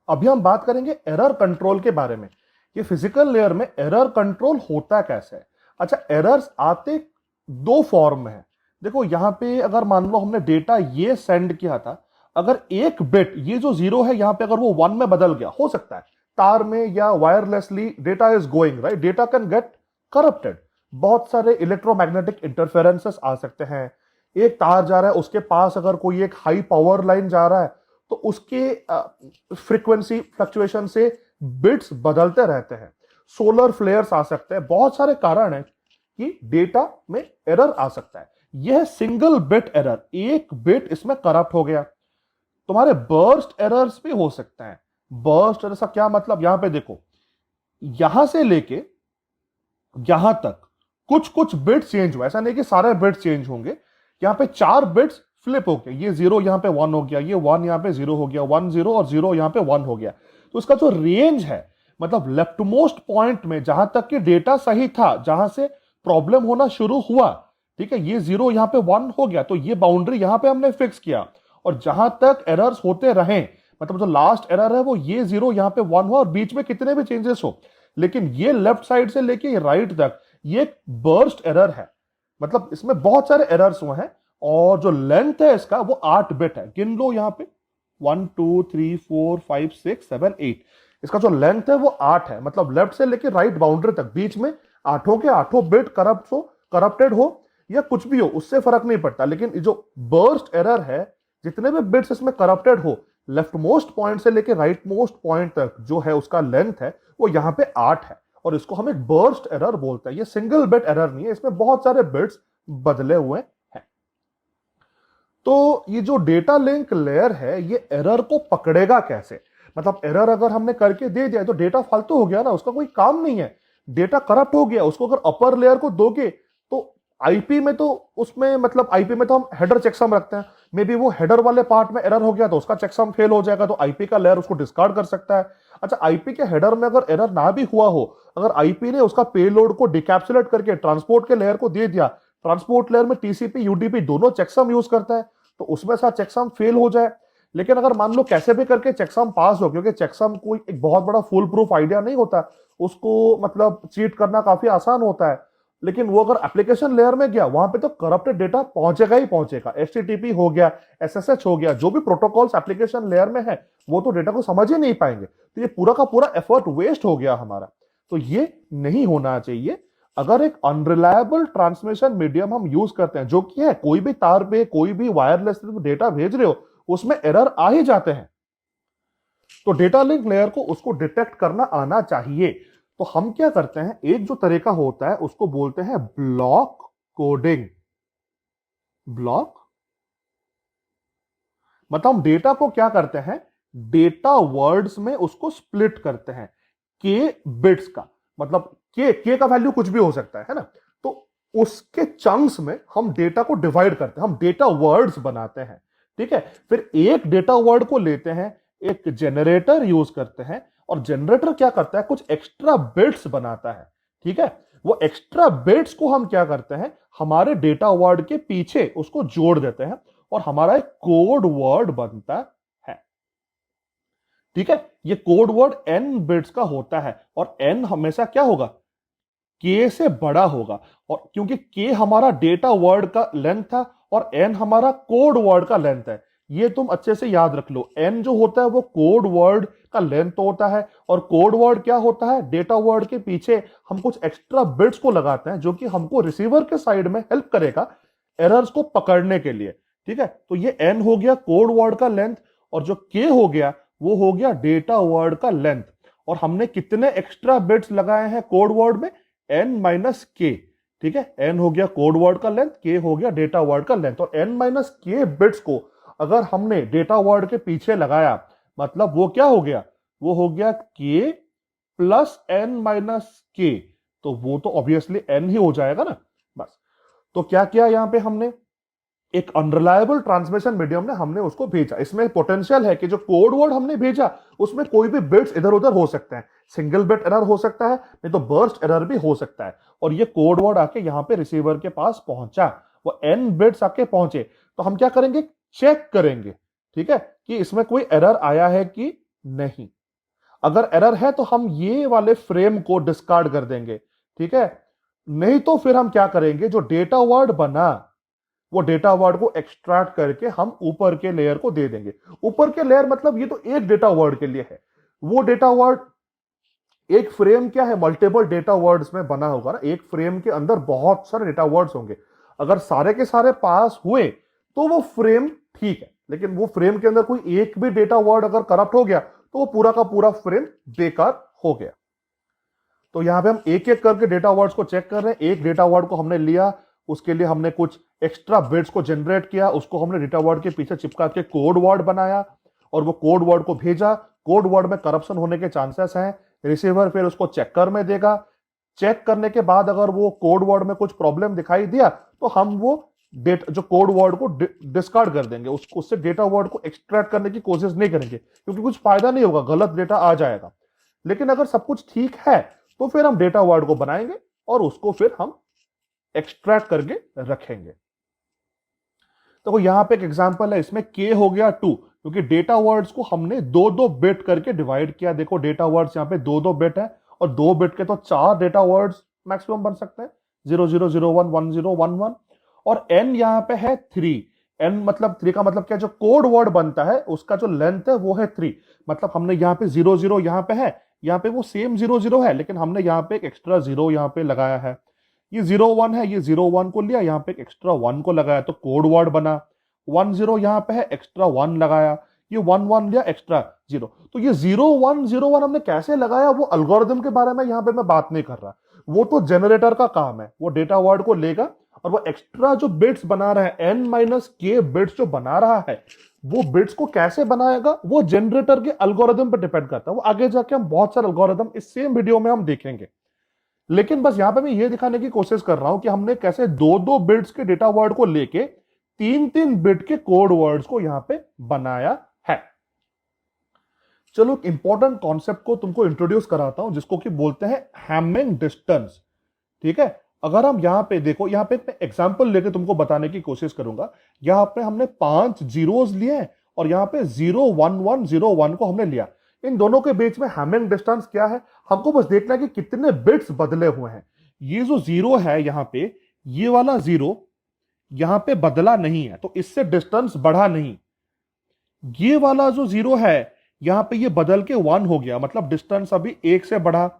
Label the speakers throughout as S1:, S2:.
S1: अभी हम बात करेंगे एरर कंट्रोल के बारे में। ये फिजिकल लेयर में एरर कंट्रोल होता कैसे है। अच्छा, एरर्स आते दो फॉर्म में है। देखो यहां पे अगर मान लो हमने डेटा ये सेंड किया था, अगर एक बिट ये जो जीरो है यहां पे अगर वो वन में बदल गया, हो सकता है तार में या wirelessly data is going right, data can get corrupted. बहुत सारे इलेक्ट्रोमैग्नेटिक इंटरफेरेंसेस आ सकते हैं। एक तार जा रहा है, उसके पास अगर कोई एक हाई पावर लाइन जा रहा है तो उसके फ्रीक्वेंसी फ्लक्चुएशन से बिट्स बदलते रहते हैं। सोलर फ्लेयर्स आ सकते हैं, बहुत सारे कारण हैं कि डेटा में एरर आ सकता है। यह सिंगल बिट एरर, एक बिट इसमें करप्ट हो गया। तुम्हारे बर्स्ट एरर्स भी हो सकते हैं। बर्स्ट एरर का क्या मतलब, यहां पे देखो, यहां से लेके यहां तक कुछ कुछ बिट्स चेंज हुआ, ऐसा नहीं कि सारे बिट्स चेंज होंगे। यहां पे चार बिट्स फ्लिप हो गए, ये जीरो यहां पे वन हो गया, ये वन यहां पे जीरो हो गया, वन जीरो और जीरो यहां पे वन हो गया। तो इसका जो रेंज है, मतलब लेफ्ट मोस्ट पॉइंट में जहां तक कि डेटा सही था, जहां से प्रॉब्लम होना शुरू हुआ, ठीक है, ये जीरो यहां पे वन हो गया, तो ये बाउंड्री यहां पे हमने फिक्स किया। और जहां तक एरर्स होते रहे, मतलब जो लास्ट एरर है वो ये जीरो यहां पे वन हुआ, और बीच में कितने भी चेंजेस हो, लेकिन ये लेफ्ट साइड से लेके राइट तक ये बर्स्ट एरर है। मतलब इसमें बहुत सारे एरर्स हुए हैं। और जो लेंथ है इसका वो 8 बिट है। गिन लो यहां पे, 1 2 3 4 5 6 7 8। इसका जो लेंथ है वो 8 है, मतलब लेफ्ट से लेके राइट बाउंड्री तक बीच में आठों के आठों बिट करप्ट हो, करप्टेड हो या कुछ भी हो, उससे फर्क नहीं पड़ता। लेकिन जो बर्स्ट एरर है, जितने भी बिट्स इसमें करप्टेड हो, लेफ्ट मोस्ट पॉइंट से लेके राइट मोस्ट पॉइंट तक जो है उसका लेंथ है वो यहां पे 8 है। और इसको हम एक बर्स्ट एरर बोलते हैं। ये सिंगल बिट एरर नहीं है, इसमें बहुत सारे बिट्स बदले हुए हैं। तो ये जो डेटा लिंक लेयर है, ये एरर को पकड़ेगा कैसे। मतलब एरर अगर हमने करके दे दिया तो डेटा फालतू हो गया ना, उसका कोई काम नहीं है। डेटा करप्ट हो गया, उसको अगर अपर लेयर को दोगे तो आईपी में तो उसमें, मतलब आईपी में तो हम हेडर चेकसम रखते हैं। मे बी वो हेडर वाले पार्ट में एरर हो गया तो उसका चेकसम फेल हो जाएगा, तो आईपी का लेयर उसको डिस्कार्ड कर सकता है। अच्छा, आईपी के हेडर में अगर एरर ना भी हुआ हो, अगर आईपी ने उसका पेलोड को डिकैप्सुलेट करके ट्रांसपोर्ट के लेयर को दे दिया, ट्रांसपोर्ट लेयर में टीसीपी यूडीपी दोनों चेकसम यूज करता है, तो उसमें सा चेकसम फेल हो जाए। लेकिन अगर मान लो कैसे भी करके चेकसम पास हो, क्योंकि चेकसम कोई एक बहुत बड़ा फुल प्रूफ आइडिया नहीं होता, उसको मतलब चीट करना काफी आसान होता है। लेकिन वो अगर एप्लीकेशन लेयर में गया, वहां पे तो करप्टेड डेटा पहुंचेगा ही पहुंचेगा। एचटीटीपी हो गया, एसएसएच हो गया, जो भी प्रोटोकॉल्स एप्लीकेशन लेयर में है वो तो डेटा को समझ ही नहीं पाएंगे। तो ये पूरा का पूरा एफर्ट वेस्ट हो गया हमारा। तो ये नहीं होना चाहिए। अगर एक अनरिलायबल ट्रांसमिशन मीडियम हम यूज करते हैं, जो कि है कोई भी तार पे कोई भी वायरलेस डेटा भेज रहे हो, उसमें एरर आ ही जाते हैं, तो डेटा लिंक लेयर को उसको डिटेक्ट करना आना चाहिए। तो हम क्या करते हैं, एक जो तरीका होता है उसको बोलते हैं ब्लॉक कोडिंग। ब्लॉक मतलब हम डेटा को क्या करते हैं, डेटा वर्ड्स में उसको स्प्लिट करते हैं, के बिट्स का, मतलब के का वैल्यू कुछ भी हो सकता है ना। तो उसके चंक्स में हम डेटा को डिवाइड करते हैं, हम डेटा वर्ड्स बनाते हैं। ठीक है, फिर एक डेटा वर्ड को लेते हैं, एक जनरेटर यूज करते हैं, और जनरेटर क्या करता है, कुछ एक्स्ट्रा बिट्स बनाता है। ठीक है, वो एक्स्ट्रा बिट्स को हम क्या करते हैं, हमारे डेटा वर्ड के पीछे उसको जोड़ देते हैं, और हमारा एक कोड वर्ड बनता है। ठीक है, ये कोड वर्ड n बिट्स का होता है, और n हमेशा क्या होगा, k से बड़ा होगा। और क्योंकि k हमारा डेटा वर्ड का लेंथ था और n हमारा कोड वर्ड का लेंथ है, ये तुम अच्छे से याद रख लो। n जो होता है वो कोड वर्ड का लेंथ होता है, और कोड वर्ड क्या होता है, डेटा वर्ड के पीछे हम कुछ एक्स्ट्रा बिट्स को लगाते हैं, जो कि हमको रिसीवर के साइड में हेल्प करेगा एरर्स को पकड़ने के लिए। ठीक है, तो ये n हो गया कोड वर्ड का लेंथ, और जो k हो गया वो हो गया डेटा वर्ड का लेंथ। और हमने कितने एक्स्ट्रा बिट्स लगाए हैं कोड वर्ड में, n माइनस के। ठीक है, n हो गया कोड वर्ड का लेंथ, k हो गया डेटा वर्ड का लेंथ, और n माइनस के बिट्स को अगर हमने डेटा वर्ड के पीछे लगाया, मतलब वो क्या हो गया, वो हो गया k प्लस n माइनस के। तो वो तो ऑब्वियसली n ही हो जाएगा ना। बस, तो क्या किया यहां पे हमने, एक अनरिलायबल ट्रांसमिशन मीडियम ने हमने उसको भेजा। इसमें पोटेंशियल है कि जो कोड वर्ड हमने भेजा उसमें कोई भी बिट्स इधर उधर हो सकते हैं, सिंगल बिट एरर हो सकता है, नहीं तो बर्स्ट एरर भी हो सकता है। और ये कोड वर्ड आके यहां पे रिसीवर के पास पहुंचा, वो n बिट्स आके पहुंचे, तो हम क्या करेंगे, चेक करेंगे। ठीक है, कि इसमें कोई एरर आया है कि नहीं। अगर एरर है तो हम ये वाले फ्रेम को डिस्कार्ड कर देंगे, ठीक है। नहीं तो फिर हम क्या करेंगे, जो डेटा वर्ड बना वो डेटा वर्ड को एक्सट्रैक्ट करके हम ऊपर के लेयर को दे देंगे। ऊपर के लेयर मतलब ये तो एक डेटा वर्ड के लिए है। वो डेटा वर्ड, एक फ्रेम क्या है, मल्टीपल डेटा वर्ड्स में बना होगा ना। एक फ्रेम के अंदर बहुत सारे डेटा वर्ड्स होंगे। अगर सारे के सारे पास हुए तो वो फ्रेम ठीक है, लेकिन वो फ्रेम के अंदर कोई एक भी डेटा वर्ड अगर करप्ट हो गया तो वो पूरा का पूरा फ्रेम बेकार हो गया। तो यहां पे हम एक एक करके डेटा वर्ड्स को चेक कर रहे हैं। एक डेटा वर्ड को हमने लिया, उसके लिए हमने कुछ एक्स्ट्रा बिट्स को जनरेट किया, उसको हमने डेटा वर्ड के पीछे चिपका के कोड वर्ड बनाया और वो कोड वर्ड को भेजा। कोड वर्ड में करप्शन होने के चांसेस हैं। रिसीवर फिर उसको चेकर में देगा। चेक करने के बाद अगर वो कोड वर्ड में कुछ प्रॉब्लम दिखाई दिया तो हम वो डेटा, जो कोड वर्ड को डिस्कार्ड कर देंगे, उससे डेटा वर्ड को एक्सट्रैक्ट करने की कोशिश नहीं करेंगे, क्योंकि कुछ फायदा नहीं होगा, गलत डेटा आ जाएगा। लेकिन अगर सब कुछ ठीक है तो फिर हम डेटा वर्ड को बनाएंगे और उसको फिर हम एक्सट्रैक्ट करके रखेंगे। तो यहां पे एक एग्जांपल है, इसमें k हो गया 2, क्योंकि डेटा वर्ड्स को हमने दो दो बिट करके डिवाइड किया। देखो डेटा वर्ड्स यहां पे दो दो बिट है और दो बिट के तो 4 डेटा वर्ड्स मैक्सिमम बन सकते हैं, 0001 1011। और n यहां पे है 3। n मतलब 3 का मतलब क्या, जो कोड वर्ड बनता है उसका जो लेंथ है वो है 3। मतलब हमने यहां पे 00 यहां पे है, यहां पे वो सेम 00 है, लेकिन हमने यहां पे एक एक्स्ट्रा 0 यहां पे लगाया है। ये 01 है, ये 01 को लिया, यहां पे एक एक्स्ट्रा 1 को लगाया तो कोड वर्ड बना। 10 यहां पे है, एक्स्ट्रा 1 लगाया, ये 11 लिया, एक्स्ट्रा 0। तो ये 0101 हमने कैसे लगाया, वो एल्गोरिथम के बारे में यहां पे मैं बात नहीं कर रहा। वो तो जनरेटर का काम है। वो डेटा वर्ड को लेगा और वो एक्स्ट्रा जो बिट्स बना रहा है, n-k बिट्स जो बना रहा है, वो बिट्स को कैसे बनाएगा वो जनरेटर के एल्गोरिथम पर डिपेंड करता है। वो आगे जाके हम बहुत सारे एल्गोरिथम इस सेम वीडियो में हम देखेंगे। लेकिन बस यहां पे मैं ये दिखाने की कोशिश कर रहा हूं कि हमने कैसे दो दो बिट्स के डेटा वर्ड को लेके 3-3 बिट के कोड वर्ड्स को यहां पे बनाया है। चलो एक इंपॉर्टेंट कॉन्सेप्ट को तुमको इंट्रोड्यूस कराता हूं, जिसको कि बोलते हैं हैमिंग डिस्टेंस। ठीक है, अगर हम यहां पे देखो, यहां पे एग्जांपल लेके तुमको बताने की कोशिश करूंगा। यहां पे हमने 5 जीरोस लिए हैं और यहां पे 01101 को हमने लिया। इन दोनों के बीच में हैमिंग डिस्टेंस क्या है, हमको बस देखना है कि कितने बिट्स बदले हुए हैं। ये जो 0 है यहां पे, ये वाला 0 यहां पे बदला नहीं है, तो इससे डिस्टेंस बढ़ा नहीं। ये वाला जो 0 है यहां पे, ये बदल के 1 हो गया, मतलब डिस्टेंस अभी 1 से बढ़ा।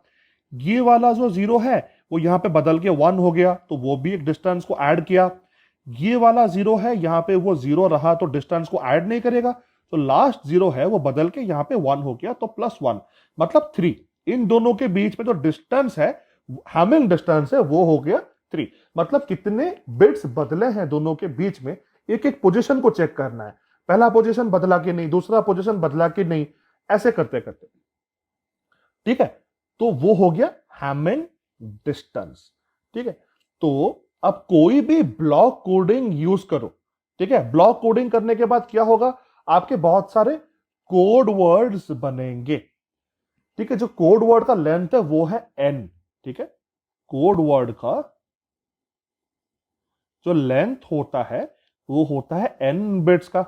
S1: ये वाला जो 0 है वो यहां पे बदल के 1 हो गया, तो वो भी एक डिस्टेंस को ऐड किया। ये वाला 0 है, यहां पे वो 0 रहा तो डिस्टेंस को ऐड नहीं करेगा, तो लास्ट 0 है वो बदल के यहां पे 1 हो गया, तो +1 मतलब 3। इन दोनों के बीच में जो डिस्टेंस है, हैमिंग डिस्टेंस है, वो हो गया 3। मतलब कितने बिट्स बदले हैं दोनों के बीच में, एक एक पोजीशन को चेक करना है। पहला पोजीशन बदला कि नहीं, दूसरा पोजीशन बदला कि नहीं, ऐसे करते करते, ठीक है। तो वो हो गया हैमिंग डिस्टेंस। ठीक है, तो अब कोई भी ब्लॉक कोडिंग यूज करो, ठीक है। ब्लॉक कोडिंग करने के बाद क्या होगा, आपके बहुत सारे कोड वर्ड्स बनेंगे। ठीक है, जो कोड वर्ड का लेंथ है वो है n। ठीक है, कोड वर्ड का जो लेंथ होता है वो होता है n बिट्स का।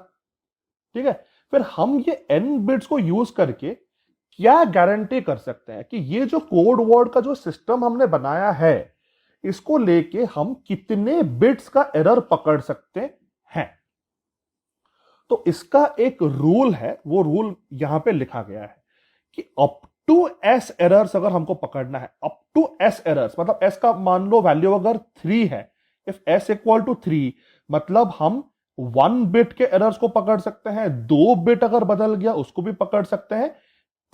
S1: ठीक है, फिर हम ये n बिट्स को यूज करके क्या गारंटी कर सकते हैं कि ये जो कोड वर्ड का जो सिस्टम हमने बनाया है, इसको लेके हम कितने बिट्स का एरर पकड़ सकते हैं। तो इसका एक रूल है, वो रूल यहां पे लिखा गया है कि अप टू s एरर्स अगर हमको पकड़ना है, अप टू s एरर्स मतलब s का मान लो वैल्यू अगर 3 है, इफ s इक्वल टू 3 मतलब हम 1 बिट के एरर्स को पकड़ सकते हैं, 2 बिट अगर बदल गया उसको भी पकड़ सकते हैं,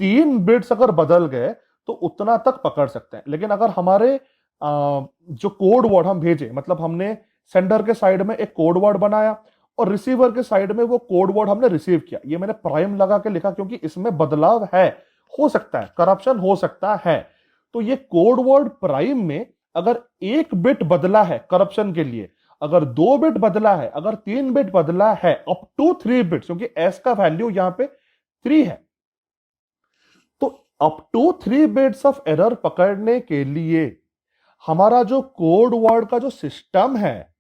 S1: 3 बिट्स अगर बदल गए तो उतना तक पकड़ सकते हैं। लेकिन अगर हमारे जो कोड वर्ड हम भेजे, मतलब हमने सेंडर के साइड में एक कोड वर्ड बनाया और रिसीवर के साइड में वो कोड वर्ड हमने रिसीव किया, ये मैंने प्राइम लगा के लिखा क्योंकि इसमें बदलाव है, हो सकता है करप्शन हो सकता है। तो ये कोड वर्ड प्राइम में अगर 1 बिट बदला है करप्शन के लिए, अगर 2 बिट बदला है, अगर 3 बिट बदला है, अप टू 3 बिट्स, क्योंकि एस का वैल्यू यहां पे 3 है, तो up to 3 bits of error पकड़ने के लिए हमारा जो कोड वर्ड का जो सिस्टम है,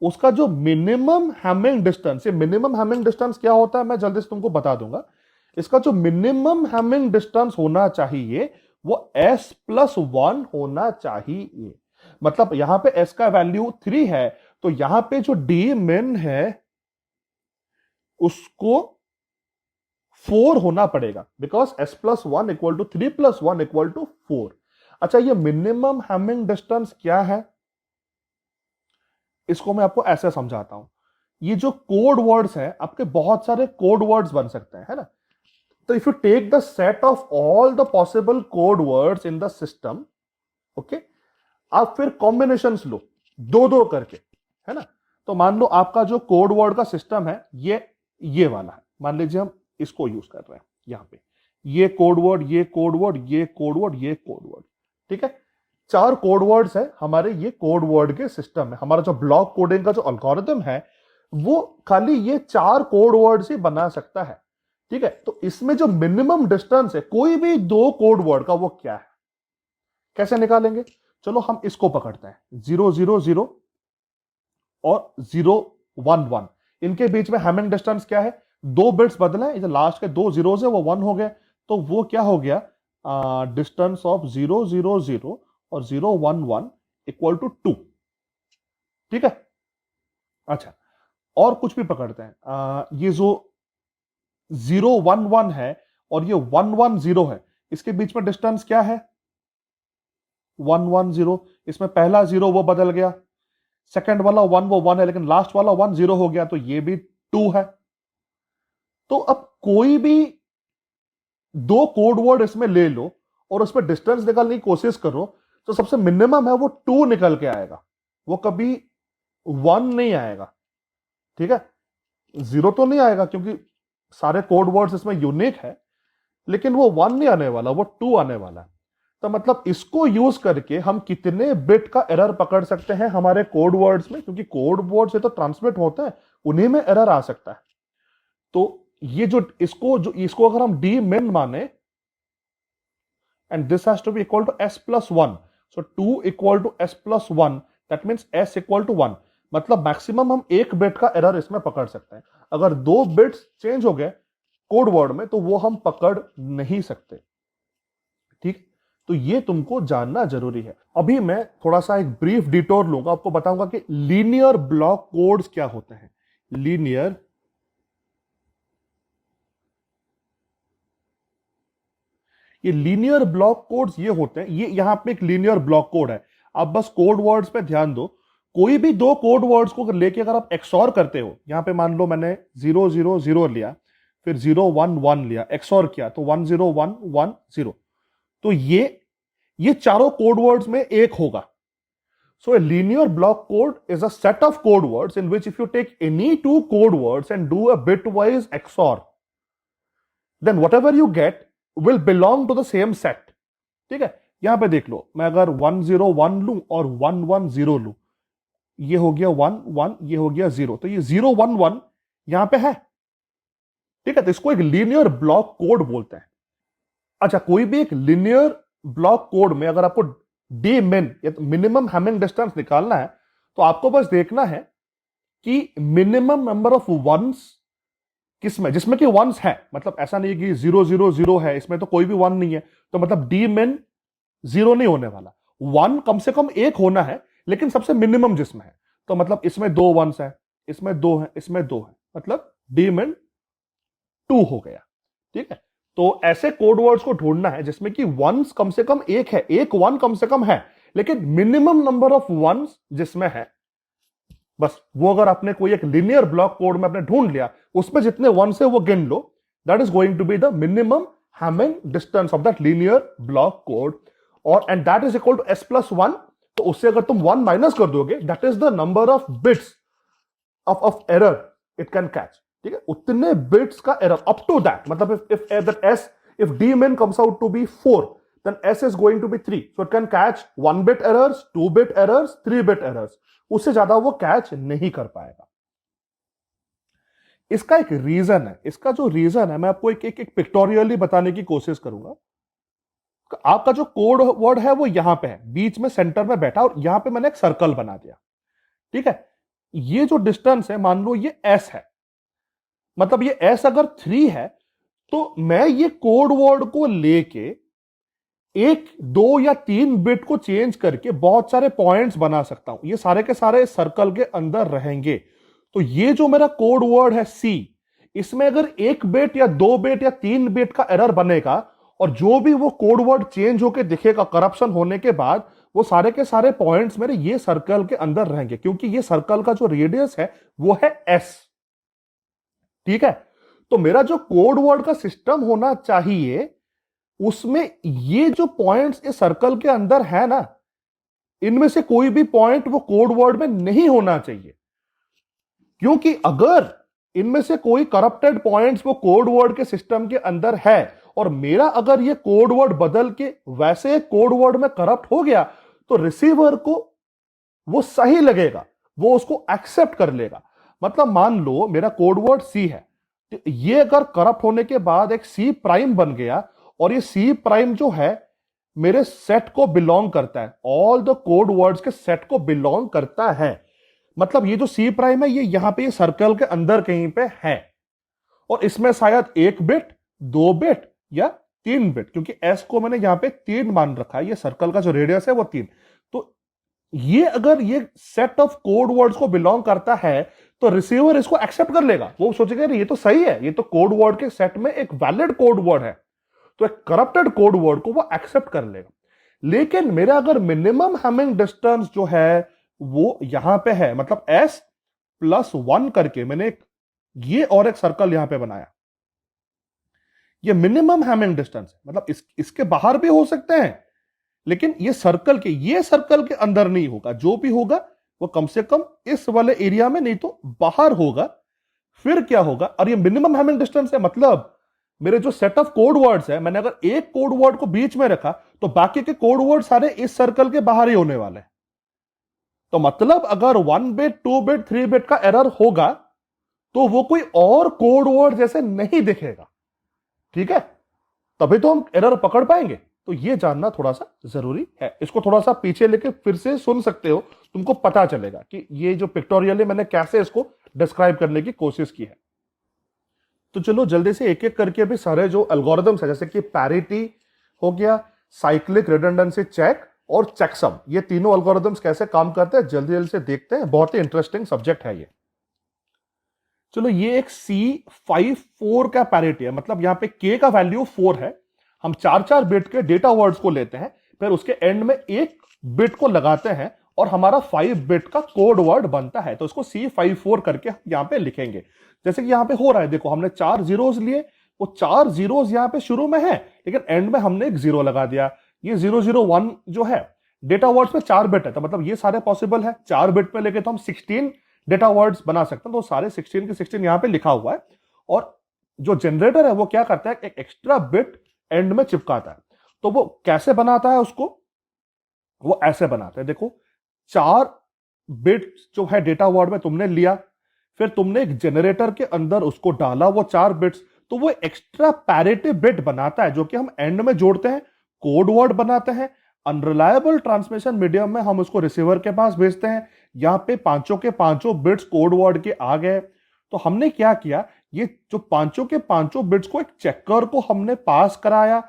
S1: उसका जो मिनिमम हैमिंग डिस्टेंस, ये मिनिमम हैमिंग डिस्टेंस क्या होता है मैं जल्दी से तुमको बता दूंगा। इसका जो मिनिमम हैमिंग डिस्टेंस होना चाहिए वो s+1 होना चाहिए। मतलब यहां पे s का वैल्यू 3 है, तो यहां पे जो d min है उसको 4 होना पड़ेगा, because s+1 equal to 3+1 equal to 4। अच्छा, ये मिनिमम हैमिंग डिस्टेंस क्या है, इसको मैं आपको ऐसे समझाता हूं। ये जो कोड वर्ड्स हैं, आपके बहुत सारे कोड वर्ड्स बन सकते हैं, है ना। तो if you take the set of all the possible code words in the system, okay, आप फिर कॉम्बिनेशंस लो दो दो करके, है ना। तो मान लो आपका जो कोड वर्ड का सिस्टम है ये वाला है, मान लीजिए हम इसको यूज कर रहे हैं यहां पे, ये कोड वर्ड, ये कोड वर्ड, ये कोड वर्ड, ये कोड वर्ड, ठीक है। 4 कोड वर्ड्स है हमारे ये कोड वर्ड के सिस्टम में। हमारा जो ब्लॉक कोडिंग का जो एल्गोरिथम है वो खाली ये 4 कोड वर्ड्स ही बना सकता है, ठीक है। तो इसमें जो मिनिमम डिस्टेंस है कोई भी 2 कोड वर्ड का, वो क्या है, कैसे निकालेंगे। चलो हम इसको पकड़ते हैं, 000 और 011, इनके बीच में हैमिंग डिस्टेंस क्या है, 2 बिट्स बदले हैं, लास्ट के 2 जीरोस है वो 1 हो गए, तो वो क्या हो गया, डिस्टेंस ऑफ 000 और 011 इक्वल टू 2, ठीक है। अच्छा, और कुछ भी पकड़ते हैं, ये जो 011 है और ये 110 है, इसके बीच में डिस्टेंस क्या है, 110। इसमें पहला 0 वो बदल गया, सेकंड वाला 1 वो 1 है, लेकिन लास्ट वाला 1 0 हो गया, तो ये भी 2 है। तो अब कोई भी 2 कोड वर्ड इसमें ले लो और उसमें डिस्टेंस निकालने की कोशिश करो, तो सबसे मिनिमम है वो 2 निकल के आएगा, वो कभी 1 नहीं आएगा, ठीक है। 0 तो नहीं आएगा क्योंकि सारे कोड वर्ड्स इसमें यूनिक है, लेकिन वो 1 नहीं आने वाला, वो 2 आने वाला है। तो मतलब इसको यूज करके हम कितने बिट का एरर पकड़ सकते हैं हमारे कोड वर्ड्स में, क्योंकि कोड वर्ड से तो ट्रांसमिट होते हैं, उन्हीं में एरर आ सकता है। तो ये जो इसको अगर हम डी मिन माने, and this has to be equal to s+1, so 2 equal to s+1, that means s equal to 1, मतलब मैक्सिमम हम 1 बिट का एरर इसमें पकड़ सकते हैं। अगर 2 बिट्स चेंज हो गए कोड वर्ड में तो वो हम पकड़ नहीं सकते, ठीक। तो ये तुमको जानना जरूरी है। अभी मैं थोड़ा सा एक ब्रीफ डिटोर लूंगा, आपको बताऊंगा कि लीनियर ब्लॉक कोड्स क्या होते हैं। ये लीनियर ब्लॉक कोड्स ये होते हैं, ये यहां पे एक लीनियर ब्लॉक कोड है, आप बस कोड वर्ड्स पे ध्यान दो। कोई भी 2 कोड वर्ड्स को लेके अगर आप एक्सऑर करते हो, यहां पे मान लो मैंने 000 लिया, फिर 011 लिया, एक्सऑर किया तो 10110, तो ये चारों कोड वर्ड्स में एक होगा। So a linear block code is a set of code words in which if you take any 2 code words and do a bitwise XOR, then whatever you get will belong to the same set, ठीक है। यहां पे देख लो, मैं अगर 101 लूं और 110 लूं, ये हो गया 1 1, ये हो गया 0, तो ये 011 यहां पे है, ठीक है। तो इसको एक लीनियर ब्लॉक कोड बोलते हैं। अच्छा, कोई भी एक लीनियर ब्लॉक कोड में अगर आपको डी मिन या मिनिमम हैमिंग डिस्टेंस निकालना है, तो आपको बस देखना है कि मिनिमम नंबर ऑफ वंस किसमें, जिसमें कि वंस है, मतलब ऐसा नहीं कि 000 है, इसमें तो कोई भी 1 नहीं है, तो मतलब डी मिन 0 नहीं होने वाला, 1 कम से कम 1 होना है, लेकिन सबसे मिनिमम जिसमें है। तो मतलब इसमें 2 वंस है, इसमें 2 है, इसमें 2 है, मतलब डी मिन 2 हो गया, ठीक है। तो ऐसे कोड वर्ड्स को ढूंढना है जिसमें कि वंस कम से कम 1 है, एक 1 कम से कम है, लेकिन मिनिमम नंबर ऑफ वंस जिसमें है, बस वो अगर आपने कोई एक लिनियर ब्लॉक कोड में आपने ढूंढ लिया, उसमें जितने वंस है वो गिन लो, that is going to be the minimum Hamming distance of that linear block code, और and that is equal to s+1। तो उससे अगर तुम 1 माइनस कर दोगे, that is the number of bits of error it can catch, ठीक है। उतने बिट्स का एरर अप टू दैट, मतलब if d min comes out to be 4, then s is going to be 3, so it can catch 1 bit errors, 2 bit errors, 3 bit errors, उससे ज्यादा वो catch नहीं कर पाएगा। इसका एक रीजन है, इसका जो रीजन है मैं आपको एक पिक्टोरियली बताने की कोशिश करूंगा। आपका जो कोड वर्ड है वो यहां पे है, बीच में सेंटर में बैठा, और यहां पे मैंने एक सर्कल बना दिया, ठीक है। ये जो डिस्टेंस है मान लो ये s है, मतलब ये s अगर 3 है तो मैं ये कोड वर्ड को लेके एक दो या तीन बिट को चेंज करके बहुत सारे पॉइंट्स बना सकता हूं, ये सारे के सारे सर्कल के अंदर रहेंगे। तो ये जो मेरा कोड वर्ड है सी, इसमें अगर एक बिट या दो बिट या तीन बिट का एरर बनेगा और जो भी वो कोड वर्ड चेंज होकर दिखेगा करप्शन होने के बाद, वो सारे के सारे पॉइंट्स मेरे ये सर्कल के अंदर रहेंगे, क्योंकि ये सर्कल का जो रेडियस है वो है एस। ठीक है, तो मेरा जो कोड वर्ड का सिस्टम होना चाहिए उसमें ये जो पॉइंट्स इस सर्कल के अंदर है ना, इनमें से कोई भी पॉइंट वो कोड वर्ड में नहीं होना चाहिए। क्योंकि अगर इनमें से कोई करप्टेड पॉइंट्स वो कोड वर्ड के सिस्टम के अंदर है और मेरा अगर ये कोड वर्ड बदल के वैसे कोड वर्ड में करप्ट हो गया, तो रिसीवर को वो सही लगेगा, वो उसको एक्सेप्ट कर लेगा। मतलब मान लो मेरा कोड वर्ड सी है, तो ये अगर करप्ट होने के बाद एक सी प्राइम बन गया और ये सी प्राइम जो है मेरे सेट को बिलोंग करता है, ऑल द कोड वर्ड्स के सेट को बिलोंग करता है। मतलब ये जो सी प्राइम है ये यहां पे सर्कल के अंदर कहीं पे है और इसमें शायद एक बिट, दो बिट या तीन बिट, क्योंकि एस को मैंने यहां पे तीन मान रखा है, ये सर्कल का जो रेडियस है वो तीन। तो ये अगर ये सेट ऑफ कोड वर्ड्स को बिलोंग करता है तो रिसीवर इसको एक्सेप्ट कर लेगा, वो सोचेगा ये तो सही है, ये तो कोड वर्ड के सेट में एक वैलिड कोड वर्ड है, तो एक करप्टेड कोड वर्ड को वो एक्सेप्ट कर लेगा। लेकिन मेरा अगर मिनिमम हैमिंग डिस्टेंस जो है वो यहां पे है, मतलब s+1 करके मैंने ये और एक सर्कल यहां पे बनाया, ये मिनिमम हैमिंग डिस्टेंस है, मतलब इसके बाहर भी हो सकते हैं लेकिन ये सर्कल के अंदर नहीं होगा, जो भी होगा वो कम से कम इस वाले एरिया में, नहीं तो बाहर होगा। फिर क्या होगा, और ये मिनिमम हैमिंग डिस्टेंस है, मतलब मेरे जो सेट ऑफ कोड वर्ड्स है, मैंने अगर एक कोड वर्ड को बीच में रखा तो बाकी के कोड वर्ड सारे इस सर्कल के बाहर ही होने वाले हैं। तो मतलब अगर 1 बिट, 2 बिट, 3 बिट का एरर होगा तो वो कोई और कोड वर्ड जैसे नहीं दिखेगा। ठीक है, तभी तो हम एरर पकड़ पाएंगे। तो ये जानना थोड़ा सा जरूरी है, इसको थोड़ा सा पीछे लेके फिर से सुन सकते हो, तुमको पता चलेगा कि ये जो पिक्टोरियल है मैंने कैसे इसको डिस्क्राइब करने की कोशिश की है। तो चलो जल्दी से एक एक करके भी सारे जो एल्गोरिथम्स है, जैसे कि पैरिटी हो गया, साइक्लिक रिडंडेंसी चेक और चेकसम, ये तीनों एल्गोरिथम्स कैसे काम करते हैं जल्दी जल्दी से देखते हैं, बहुत ही इंटरेस्टिंग सब्जेक्ट है ये। चलो ये एक C54 का पैरिटी है, मतलब यहां पे K का वैल्यू 4 है, हम 4-4 बिट के डेटा वर्ड्स को लेते हैं, फिर उसके एंड में एक बिट को लगाते हैं और हमारा 5 बिट का कोड वर्ड बनता है। तो इसको C54 करके हम यहां पे लिखेंगे। जैसे कि यहां पे हो रहा है, देखो हमने 4 जीरोस लिए, वो 4 जीरोस यहां पे शुरू में है लेकिन एंड में हमने एक जीरो लगा दिया। ये 001 जो है डेटा वर्ड्स में 4 बिट है, तो मतलब ये सारे पॉसिबल है। 4 बिट में लेके तो हम 16 डेटा वर्ड्स बना सकते हैं, तो सारे 16 के 16 यहां पे लिखा हुआ है। और जो जनरेटर है वो क्या करता है, एक एक्स्ट्रा बिट एंड में चिपकाता है। तो वो कैसे बनाता है उसको, वो ऐसे बनाता है, देखो 4 बिट जो है डेटा वर्ड में तुमने लिया, फिर तुमने एक जनरेटर के अंदर उसको डाला वो 4 बिट्स, तो वो एक्स्ट्रा पैरिटी बिट बनाता है जो कि हम एंड में जोड़ते हैं, कोड वर्ड बनाते हैं। अनरिलायबल ट्रांसमिशन मीडियम में हम उसको रिसीवर के पास भेजते हैं। यहां पे पांचों के पांचों बिट्स कोड वर्ड के आ गए। तो हमने क्या किया, ये जो पांचों के पांचों बिट्स को एक चेकर को हमने पास कराया,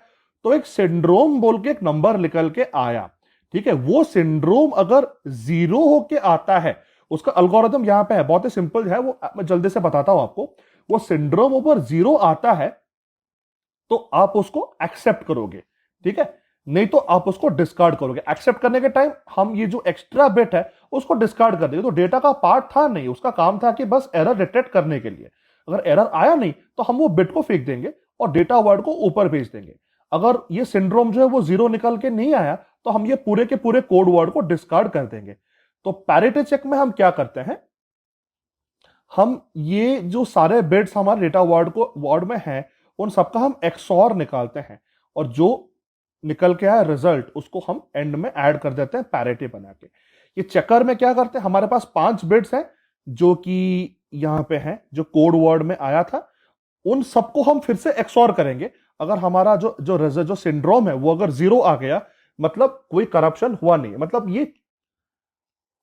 S1: तो एक सिंड्रोम बोल के एक नंबर निकल के आया। ठीक है, वो सिंड्रोम अगर 0 होके आता है, उसका एल्गोरिथम यहां पे है, बहुत ही सिंपल है, वो मैं जल्दी से बताता हूं आपको। वो सिंड्रोम ऊपर 0 आता है तो आप उसको एक्सेप्ट करोगे, ठीक है, नहीं तो आप उसको डिस्कार्ड करोगे। एक्सेप्ट करने के टाइम हम ये जो एक्स्ट्रा बिट है उसको डिस्कार्ड कर देंगे। तो डेटा का पार्ट था नहीं, उसका काम था कि बस एरर डिटेक्ट करने के लिए। अगर एरर आया नहीं तो हम वो बिट को फेंक देंगे और डेटा वर्ड को ऊपर भेज देंगे। अगर ये सिंड्रोम जो है वो 0 निकल के नहीं आया तो हम ये पूरे के पूरे कोड वर्ड को डिस्कार्ड कर देंगे। तो पैरिटी चेक में हम क्या करते हैं, हम ये जो सारे बिट्स हमारे डेटा वर्ड में हैं उन सबका हम XOR निकालते हैं और जो निकल के आया रिजल्ट उसको हम एंड में ऐड कर देते हैं पैरिटी बना के। ये चेकर में क्या करते हैं, हमारे पास 5 बिट्स हैं जो कि यहां पे हैं, जो कोड वर्ड में आया था, उन सबको हम फिर से XOR करेंगे। अगर हमारा जो सिंड्रोम है वो अगर 0 आ गया, मतलब कोई करप्शन हुआ नहीं, मतलब ये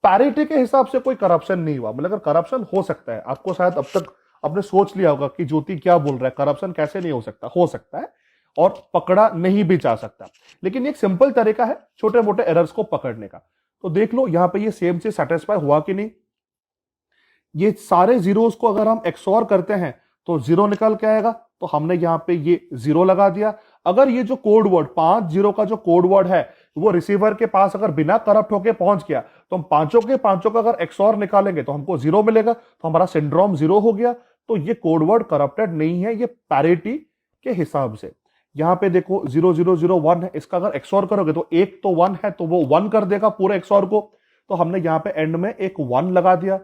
S1: पैरिटी के हिसाब से कोई करप्शन नहीं हुआ। मतलब अगर करप्शन हो सकता है, आपको शायद अब तक आपने सोच लिया होगा कि ज्योति क्या बोल रहा है, करप्शन कैसे नहीं हो सकता है और पकड़ा नहीं भी जा सकता। लेकिन एक सिंपल तरीका है छोटे मोटे एरर्स को पकड़ने का। तो देख लो यहां पे ये सेम से सेटिस्फाई हुआ कि नहीं। ये सारे जीरोस को अगर हम एक्सओर करते हैं तो जीरो निकल के आएगा, तो हमने यहां पे ये जीरो लगा दिया। अगर ये जो कोड वर्ड 5 0 का जो कोड वर्ड है वो रिसीवर के पास अगर बिना करप्ट होके पहुंच गया, तो हम पांचों के पांचों का अगर एक्सओर निकालेंगे तो हमको जीरो मिलेगा, तो हमारा सिंड्रोम जीरो हो गया। तो ये कोड वर्ड करप्टेड नहीं है, ये पैरिटी के हिसाब से। यहां पे देखो 0 0 0 1 है, इसका अगर एक्सओर करोगे तो एक तो 1 है तो वो 1 कर देगा पूरे एक्सओर को। तो हमने यहां पे एंड में एक 1 लगा दिया।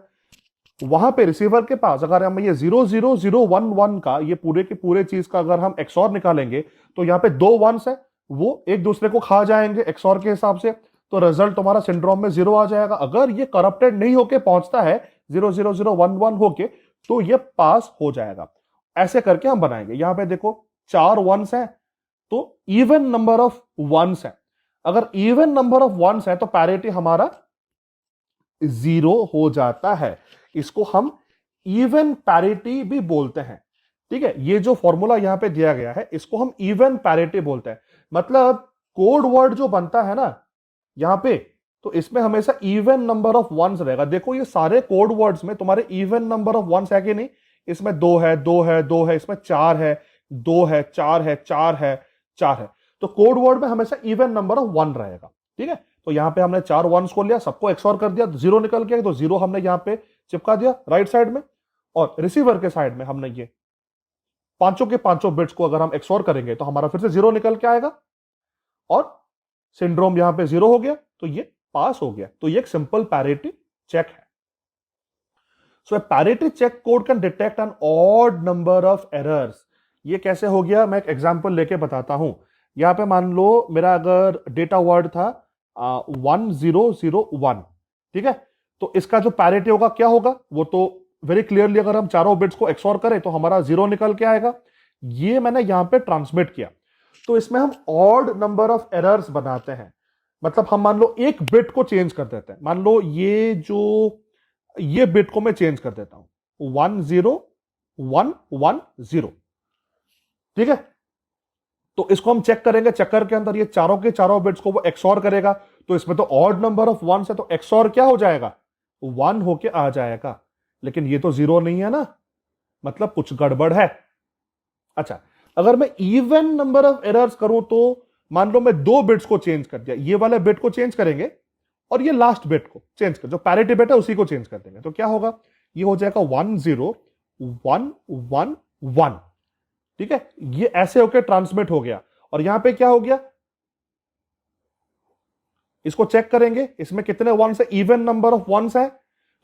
S1: वहां पे रिसीवर के पास अगर हम ये 0 0 0 1 1 का ये पूरे के पूरे चीज का अगर हम एक्सओर निकालेंगे तो यहाँ पे दो वंस है, वो एक दूसरे को खा जाएंगे एक्सओर के हिसाब से, तो रिजल्ट तुम्हारा सिंड्रोम में जीरो आ जाएगा। अगर ये करप्टेड नहीं होके पहुंचता है 0 0 0 1 1 होके, तो ये पास हो जाएगा। ऐसे करके हम बनाएंगे। यहां पे देखो 4 वंस है, तो इवन नंबर ऑफ वंस है। अगर इवन नंबर ऑफ वंस है तो पैरिटी हमारा जीरो हो जाता है। इसको हम इवन पैरिटी भी बोलते हैं। ठीक है, ये जो फॉर्मूला यहां पे दिया गया है इसको हम इवन पैरिटी बोलते हैं। मतलब कोड वर्ड जो बनता है ना यहां पे, तो इसमें हमेशा इवन नंबर ऑफ वंस रहेगा। देखो ये सारे कोड वर्ड्स में तुम्हारे इवन नंबर ऑफ वंस है कि नहीं। इसमें दो है, दो है, दो है, इसमें चार है, दो है, चार है, चार है, चार है। तो कोड वर्ड में हमेशा इवन नंबर ऑफ वन रहेगा। ठीक है, तो यहां पे हमने चार वंस को लिया, सबको एक्सओर कर दिया, जीरो निकल गया, तो जीरो हमने यहां पे चिपका दिया राइट साइड में। और रिसीवर के साइड में हमने ये पांचों के पांचों बिट्स को अगर हम एक्सओर करेंगे तो हमारा फिर से जीरो निकल के आएगा और सिंड्रोम यहां पे जीरो हो गया, तो ये पास हो गया। तो ये एक सिंपल पैरिटी चेक है। So parity check code can detect an odd number of errors. ये कैसे हो गया, मैं एक एग्जांपल लेके बताता हूं। यहां पे मान लो मेरा अगर डेटा वर्ड था 1001, ठीक है, तो इसका जो पैरिटी होगा क्या होगा, वो तो वेरी क्लियरली अगर हम चारों बिट्स को एक्सओर करें तो हमारा जीरो निकल के आएगा। ये मैंने यहां पे ट्रांसमिट किया, तो इसमें हम ऑड नंबर ऑफ एरर्स बनाते हैं। मतलब हम मान लो एक बिट को चेंज कर देते हैं। मान लो ये बिट को मैं चेंज कर देता हूं 10110, ठीक है। तो इसको हम चेक करेंगे, चक्कर के अंदर ये चारों के चारों बिट्स को वो एक्सओर करेगा, तो इसमें तो ऑड नंबर ऑफ वंस है, तो एक्सओर क्या हो जाएगा, 1 होके आ जाएगा। लेकिन ये तो जीरो नहीं है ना, मतलब कुछ गड़बड़ है। अच्छा, अगर मैं इवन नंबर ऑफ एरर्स करूं तो मान लो मैं दो बिट्स को चेंज कर दिया, ये वाले बिट को चेंज करेंगे और ये लास्ट बिट को चेंज कर, जो पैरिटी बिट है उसी को चेंज कर देंगे, तो क्या होगा, ये हो जाएगा 10111। ठीक है, ये ऐसे होकर ट्रांसमिट हो गया। और यहां पे क्या हो गया, इसको चेक करेंगे, इसमें कितने वंस है, इवन नंबर ऑफ वंस है।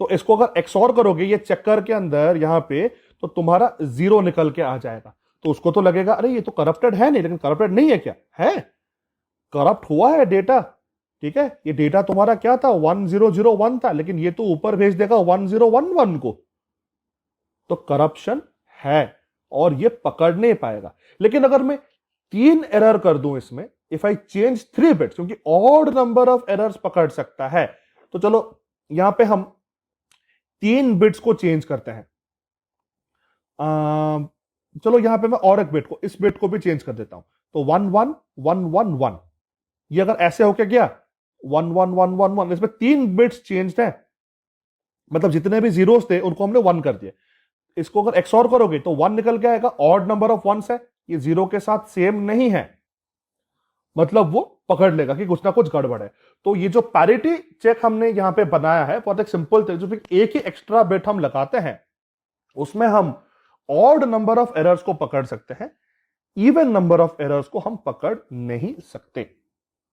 S1: तो इसको अगर एक्सओर करोगे ये चक्कर के अंदर यहां पे, तो तुम्हारा जीरो निकल के आ जाएगा। तो उसको तो लगेगा अरे ये तो करप्टेड है नहीं, लेकिन करप्टेड नहीं है, क्या है, करप्ट हुआ है डेटा। ठीक है, ये डेटा तुम्हारा क्या था 1001 था, लेकिन ये तो ऊपर भेज देगा 1011 को, तो करप्शन है और ये पकड़ नहीं पाएगा। लेकिन अगर मैं 3 एरर कर दूं इसमें, इफ आई चेंज 3 बिट्स, क्योंकि ऑड नंबर ऑफ एरर्स पकड़ सकता है, तो चलो यहां पे हम 3 बिट्स को चेंज करते हैं। चलो यहां पे मैं और एक बिट को, इस बिट को भी चेंज कर देता हूं, तो 11111, ये अगर ऐसे होके गया 11111, इसमें 3 बिट्स चेंज है, मतलब जितने भी जीरोस थे उनको हमने 1 कर दिया। इसको अगर एक्सओर करोगे तो 1 निकल के आएगा, ऑड नंबर ऑफ वंस है, ये जीरो के साथ सेम नहीं है, मतलब वो पकड़ लेगा कि कुछ ना कुछ गड़बड़ है। तो ये जो पैरिटी चेक हमने यहां पे बनाया है बहुत एक सिंपल थे, जो फिर एक ही एक्स्ट्रा बिट हम लगाते हैं, उसमें हम ऑड नंबर ऑफ एरर्स को पकड़ सकते हैं, इवन नंबर ऑफ एरर्स को हम पकड़ नहीं सकते।